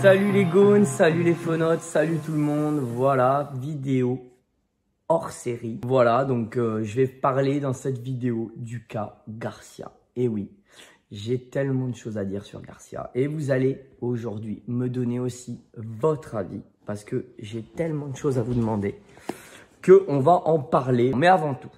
Salut les gones, salut les phonotes, salut tout le monde. Voilà, vidéo hors série. Voilà, donc je vais parler dans cette vidéo du cas Garcia. Et oui, j'ai tellement de choses à dire sur Garcia. Et vous allez aujourd'hui me donner aussi votre avis parce que j'ai tellement de choses à vous demander qu'on va en parler. Mais avant tout,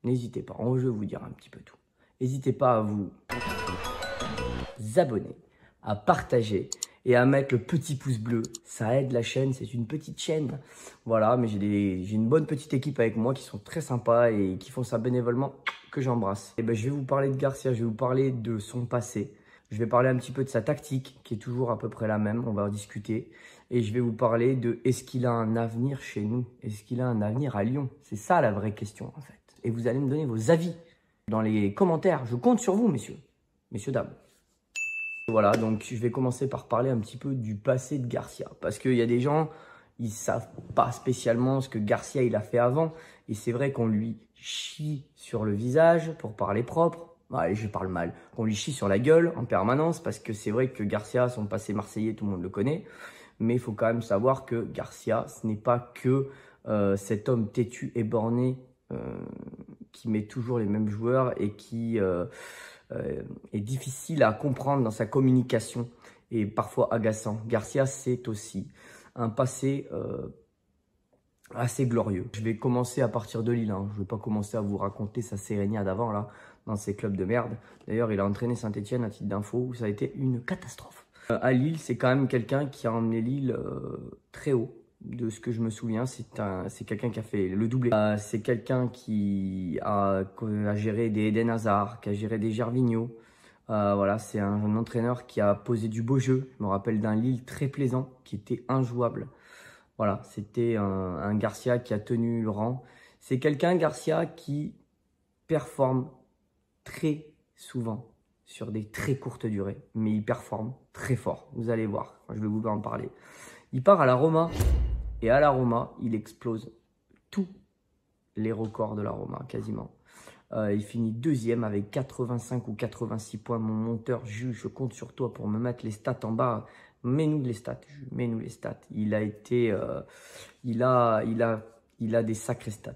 n'hésitez pas, je vais vous dire un petit peu tout. N'hésitez pas à vous abonner, à partager et à mettre le petit pouce bleu. Ça aide la chaîne, c'est une petite chaîne. Voilà, mais j'ai une bonne petite équipe avec moi qui sont très sympas et qui font ça bénévolement, que j'embrasse. Et ben, je vais vous parler de Garcia, je vais vous parler de son passé. Je vais parler un petit peu de sa tactique, qui est toujours à peu près la même, on va en discuter. Et je vais vous parler de est-ce qu'il a un avenir chez nous? Est-ce qu'il a un avenir à Lyon? C'est ça la vraie question en fait. Et vous allez me donner vos avis dans les commentaires. Je compte sur vous, messieurs, dames. Voilà, donc je vais commencer par parler un petit peu du passé de Garcia. Parce qu'il y a des gens, ils ne savent pas spécialement ce que Garcia il a fait avant. Et c'est vrai qu'on lui chie sur le visage, pour parler propre. Allez, je parle mal. Qu'on lui chie sur la gueule en permanence. Parce que c'est vrai que Garcia, son passé marseillais, tout le monde le connaît. Mais il faut quand même savoir que Garcia, ce n'est pas que cet homme têtu et borné qui met toujours les mêmes joueurs et qui est difficile à comprendre dans sa communication et parfois agaçant. Garcia, c'est aussi un passé assez glorieux. Je vais commencer à partir de Lille. Je ne vais pas commencer à vous raconter sa sérénade d'avant là, dans ces clubs de merde. D'ailleurs, il a entraîné Saint-Etienne à titre d'info où ça a été une catastrophe. À Lille, c'est quand même quelqu'un qui a emmené Lille très haut. De ce que je me souviens, c'est quelqu'un qui a fait le doublé. C'est quelqu'un qui a géré des Eden Hazard, qui a géré des Gervinho. Voilà, c'est un entraîneur qui a posé du beau jeu. Je me rappelle d'un Lille très plaisant, qui était injouable. Voilà, c'était un Garcia qui a tenu le rang. C'est quelqu'un, Garcia, qui performe très souvent sur des très courtes durées. Mais il performe très fort, vous allez voir, je vais vous en parler. Il part à la Roma. Et à la Roma, il explose tous les records de la Roma, quasiment. Il finit deuxième avec 85 ou 86 points. Mon monteur, je compte sur toi pour me mettre les stats en bas. Mets-nous les stats, mets-nous les stats. Il a été, il a des sacrés stats.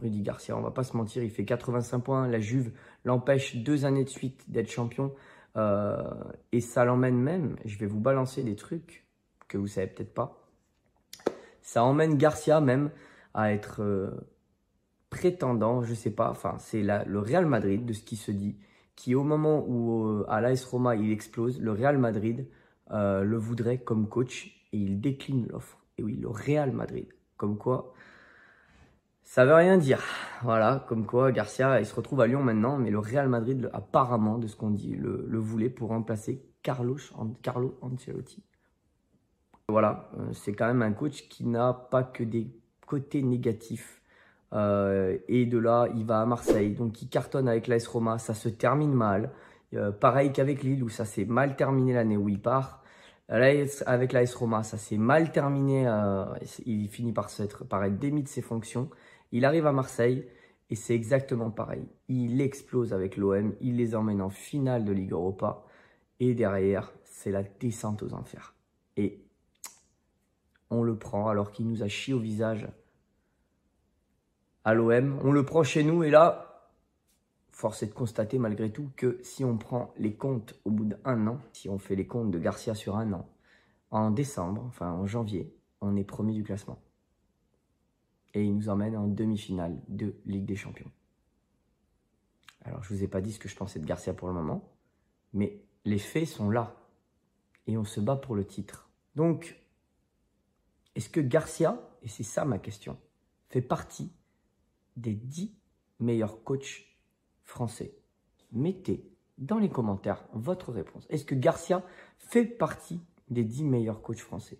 Rudy Garcia, on va pas se mentir, il fait 85 points. La Juve l'empêche 2 années de suite d'être champion. Et ça l'emmène même, je vais vous balancer des trucs que vous savez peut-être pas. Ça emmène Garcia même à être prétendant, je sais pas, enfin c'est le Real Madrid de ce qui se dit, qui au moment où à l'AS Roma il explose, le Real Madrid le voudrait comme coach et il décline l'offre. Et oui, le Real Madrid, comme quoi ça veut rien dire. Voilà, comme quoi Garcia il se retrouve à Lyon maintenant, mais le Real Madrid apparemment de ce qu'on dit le voulait pour remplacer Carlo Ancelotti. Voilà, c'est quand même un coach qui n'a pas que des côtés négatifs. Et de là, il va à Marseille. Donc, il cartonne avec l'AS Roma. Ça se termine mal. Pareil qu'avec Lille, où ça s'est mal terminé l'année où il part. Avec l'AS Roma, ça s'est mal terminé. Il finit par être démis de ses fonctions. Il arrive à Marseille et c'est exactement pareil. Il explose avec l'OM. Il les emmène en finale de Ligue Europa. Et derrière, c'est la descente aux enfers. Et on le prend alors qu'il nous a chié au visage à l'OM. On le prend chez nous et là, force est de constater malgré tout que si on prend les comptes au bout d'1 an, si on fait les comptes de Garcia sur 1 an, en décembre, enfin en janvier, on est premier du classement. Et il nous emmène en demi-finale de Ligue des Champions. Alors je ne vous ai pas dit ce que je pensais de Garcia pour le moment, mais les faits sont là. Et on se bat pour le titre. Donc, est-ce que Garcia, et c'est ça ma question, fait partie des 10 meilleurs coachs français? Mettez dans les commentaires votre réponse. Est-ce que Garcia fait partie des 10 meilleurs coachs français?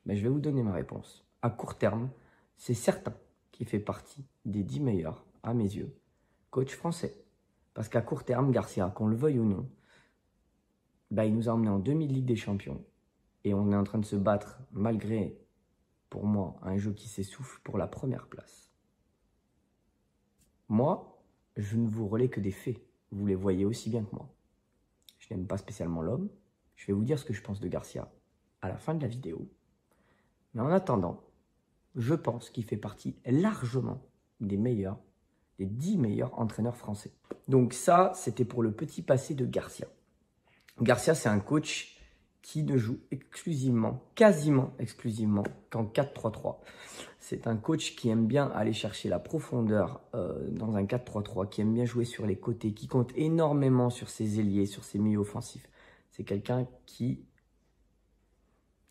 Ben, je vais vous donner ma réponse. À court terme, c'est certain qu'il fait partie des 10 meilleurs, à mes yeux, coachs français. Parce qu'à court terme, Garcia, qu'on le veuille ou non, ben, il nous a emmenés en demi-Ligue des Champions. Et on est en train de se battre, malgré, pour moi, un jeu qui s'essouffle pour la première place. Moi, je ne vous relais que des faits. Vous les voyez aussi bien que moi. Je n'aime pas spécialement l'homme. Je vais vous dire ce que je pense de Garcia à la fin de la vidéo. Mais en attendant, je pense qu'il fait partie largement des meilleurs, des 10 meilleurs entraîneurs français. Donc ça, c'était pour le petit passé de Garcia. Garcia, c'est un coach qui ne joue exclusivement, quasiment exclusivement, qu'en 4-3-3. C'est un coach qui aime bien aller chercher la profondeur dans un 4-3-3, qui aime bien jouer sur les côtés, qui compte énormément sur ses ailiers, sur ses milieux offensifs. C'est quelqu'un qui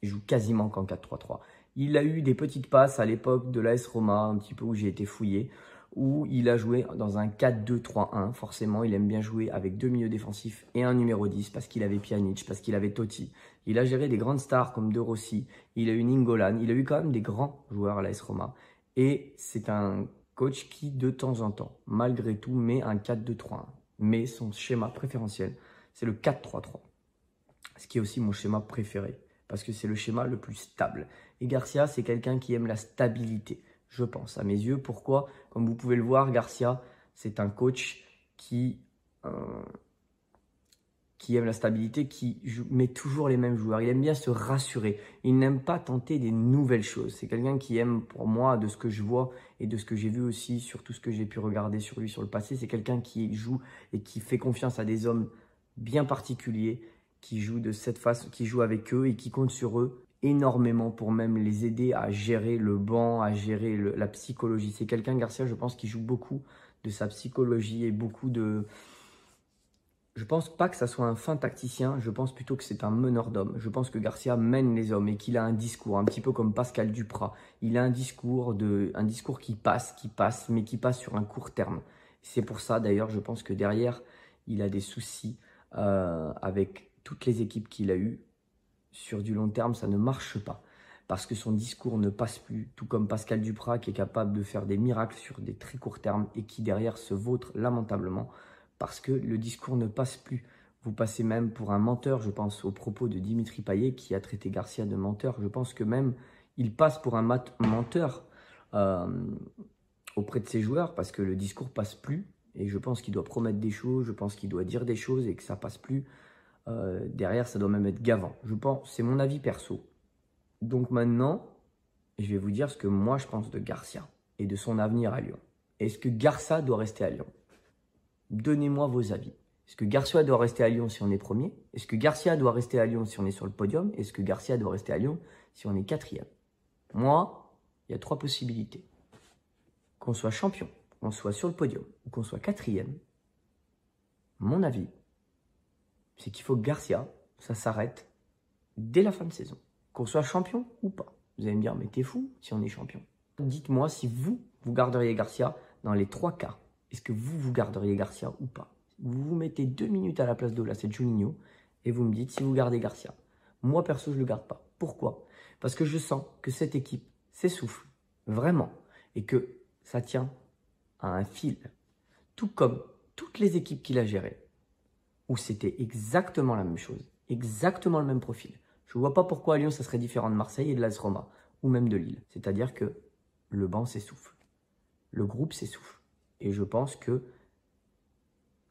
joue quasiment qu'en 4-3-3. Il a eu des petites passes à l'époque de l'AS Roma, un petit peu où j'ai été fouillé, où il a joué dans un 4-2-3-1. Forcément, il aime bien jouer avec 2 milieux défensifs et un numéro 10 parce qu'il avait Pjanic, parce qu'il avait Totti. Il a géré des grandes stars comme De Rossi, il a eu Nainggolan, il a eu quand même des grands joueurs à l'AS Roma. Et c'est un coach qui, de temps en temps, malgré tout, met un 4-2-3-1. Mais son schéma préférentiel, c'est le 4-3-3. Ce qui est aussi mon schéma préféré, parce que c'est le schéma le plus stable. Et Garcia, c'est quelqu'un qui aime la stabilité, je pense, à mes yeux. Pourquoi? Comme vous pouvez le voir, Garcia, c'est un coach qui aime la stabilité, qui met toujours les mêmes joueurs. Il aime bien se rassurer. Il n'aime pas tenter des nouvelles choses. C'est quelqu'un qui aime, pour moi, de ce que je vois et de ce que j'ai vu aussi, sur tout ce que j'ai pu regarder sur lui sur le passé, c'est quelqu'un qui joue et qui fait confiance à des hommes bien particuliers, qui joue de cette façon, qui joue avec eux et qui compte sur eux énormément pour même les aider à gérer le banc, à gérer la psychologie. C'est quelqu'un, Garcia, je pense, qui joue beaucoup de sa psychologie et beaucoup de... Je pense pas que ça soit un fin tacticien, je pense plutôt que c'est un meneur d'hommes. Je pense que Garcia mène les hommes et qu'il a un discours, un petit peu comme Pascal Duprat. Il a un discours qui passe, mais qui passe sur un court terme. C'est pour ça, d'ailleurs, je pense que derrière, il a des soucis avec toutes les équipes qu'il a eues. Sur du long terme, ça ne marche pas. Parce que son discours ne passe plus, tout comme Pascal Duprat qui est capable de faire des miracles sur des très courts termes et qui derrière se vautre lamentablement parce que le discours ne passe plus. Vous passez même pour un menteur, je pense aux propos de Dimitri Payet qui a traité Garcia de menteur. Je pense que même il passe pour un menteur auprès de ses joueurs parce que le discours passe plus et je pense qu'il doit promettre des choses, je pense qu'il doit dire des choses et que ça passe plus. Derrière, ça doit même être gavant. Je pense, c'est mon avis perso. Donc maintenant, je vais vous dire ce que moi je pense de Garcia et de son avenir à Lyon. Est-ce que Garcia doit rester à Lyon? Donnez-moi vos avis. Est-ce que Garcia doit rester à Lyon si on est premier? Est-ce que Garcia doit rester à Lyon si on est sur le podium? Est-ce que Garcia doit rester à Lyon si on est quatrième? Moi, il y a 3 possibilités. Qu'on soit champion, qu'on soit sur le podium ou qu'on soit quatrième, mon avis, c'est qu'il faut que Garcia, ça s'arrête dès la fin de saison. Qu'on soit champion ou pas. Vous allez me dire, mais t'es fou si on est champion. Dites-moi si vous garderiez Garcia dans les 3 cas. Est-ce que vous garderiez Garcia ou pas? Vous vous mettez 2 minutes à la place d'Olas et Juninho et vous me dites si vous gardez Garcia. Moi, perso, je ne le garde pas. Pourquoi? Parce que je sens que cette équipe s'essouffle, vraiment, et que ça tient à un fil. Tout comme toutes les équipes qu'il a gérées, où c'était exactement la même chose, exactement le même profil. Je ne vois pas pourquoi à Lyon, ça serait différent de Marseille et de l'AS Roma, ou même de Lille. C'est-à-dire que le banc s'essouffle, le groupe s'essouffle. Et je pense que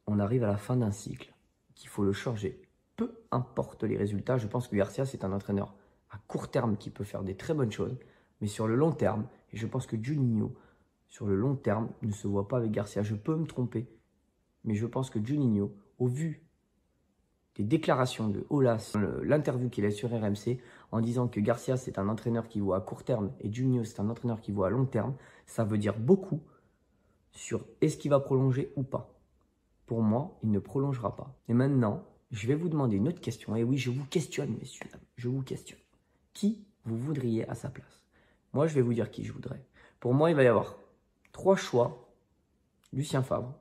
on arrive à la fin d'un cycle, qu'il faut le changer. Peu importe les résultats, je pense que Garcia, c'est un entraîneur à court terme qui peut faire des très bonnes choses, mais sur le long terme, et je pense que Juninho, sur le long terme, ne se voit pas avec Garcia. Je peux me tromper, mais je pense que Juninho, au vu des déclarations de Olas, l'interview qu'il a sur RMC, en disant que Garcia, c'est un entraîneur qui voit à court terme et Juninho, c'est un entraîneur qui voit à long terme, ça veut dire beaucoup sur est-ce qu'il va prolonger ou pas. Pour moi, il ne prolongera pas. Et maintenant, je vais vous demander une autre question. Et oui, je vous questionne, messieurs, dames. Je vous questionne. Qui vous voudriez à sa place? Moi, je vais vous dire qui je voudrais. Pour moi, il va y avoir 3 choix. Lucien Favre,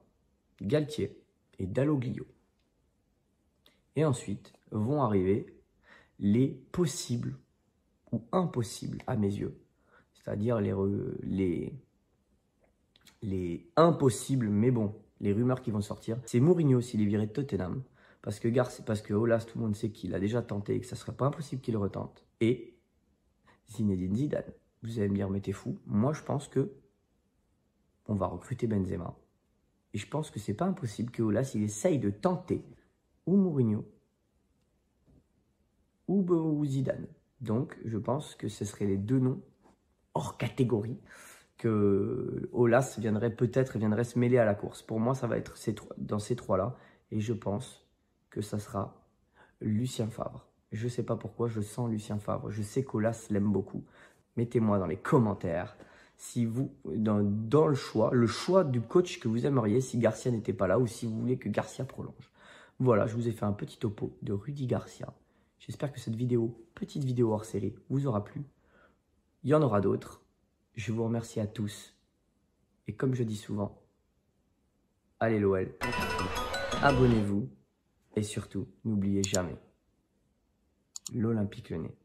Galtier et Dalloglio. Et ensuite, vont arriver les possibles ou impossibles à mes yeux. C'est-à-dire les impossibles, mais bon, les rumeurs qui vont sortir. C'est Mourinho s'il est viré de Tottenham. Parce que Olas, tout le monde sait qu'il a déjà tenté et que ça ne serait pas impossible qu'il retente. Et Zinedine Zidane. Vous allez me dire, mais t'es fou. Moi, je pense que on va recruter Benzema. Et je pense que c'est pas impossible que Olas, il essaye de tenter ou Mourinho ou Zidane. Donc, je pense que ce seraient les deux noms hors catégorie que Aulas viendrait se mêler à la course. Pour moi, ça va être dans ces trois-là. Et je pense que ça sera Lucien Favre. Je ne sais pas pourquoi, je sens Lucien Favre. Je sais qu'Aulas l'aime beaucoup. Mettez-moi dans les commentaires si vous, dans le choix du coach que vous aimeriez si Garcia n'était pas là ou si vous voulez que Garcia prolonge. Voilà, je vous ai fait un petit topo de Rudy Garcia. J'espère que cette petite vidéo hors série, vous aura plu. Il y en aura d'autres. Je vous remercie à tous. Et comme je dis souvent, allez l'OL, abonnez-vous et surtout, n'oubliez jamais l'Olympique Lyonnais.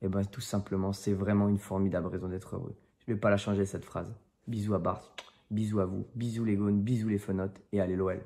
Et bien tout simplement, c'est vraiment une formidable raison d'être heureux. Je ne vais pas la changer cette phrase. Bisous à Bart, bisous à vous, bisous les gones, bisous les fenotes et allez l'OL.